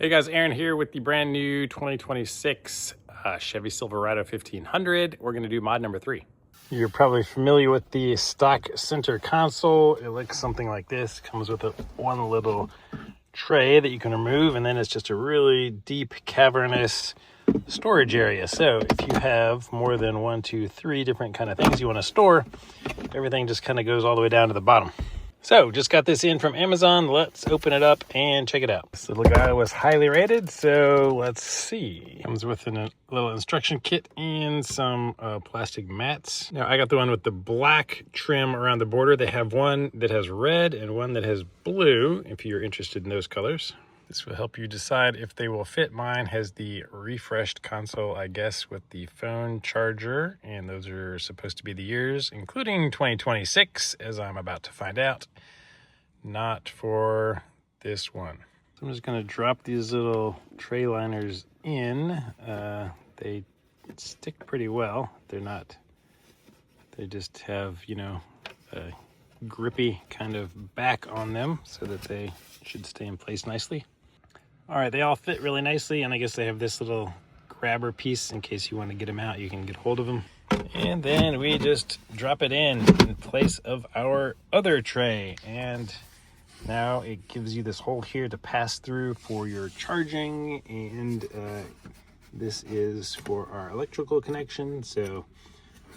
Hey guys, Aaron here with the brand new 2026 Chevy Silverado 1500. We're going to do mod number 3. You're probably familiar with the stock center console. It looks something like this. It comes with one little tray that you can remove, and then it's just a really deep, cavernous storage area. So if you have more than 1, 2, 3 different kind of things you want to store, everything just kind of goes all the way down to the bottom. So just got this in from Amazon. Let's open it up and check it out. This little guy was highly rated, so let's see. Comes with a little instruction kit and some plastic mats. Now I got the one with the black trim around the border. They have one that has red and one that has blue, if you're interested in those colors. This will help you decide if they will fit. Mine has the refreshed console, I guess, with the phone charger, and those are supposed to be the years, including 2026, as I'm about to find out. Not for this one. So I'm just going to drop these little tray liners in. They stick pretty well. They just have, a grippy kind of back on them so that they should stay in place nicely. All right, they all fit really nicely, and I guess they have this little grabber piece in case you want to get them out. You can get hold of them. And then we just drop it in place of our other tray. And now it gives you this hole here to pass through for your charging. And this is for our electrical connection. So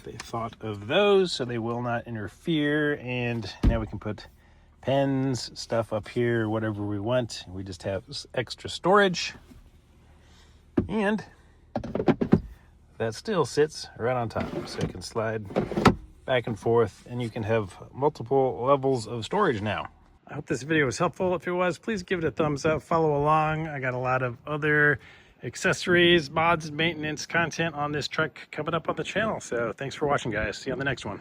they thought of those so they will not interfere. And now we can put pens, stuff up here, whatever we want. We just have extra storage, and that still sits right on top, so you can slide back and forth, and you can have multiple levels of storage now. I hope this video was helpful. If it was, please give it a thumbs up, follow along. I got a lot of other accessories, mods, maintenance content on this truck coming up on the channel, so thanks for watching, guys. See you on the next one.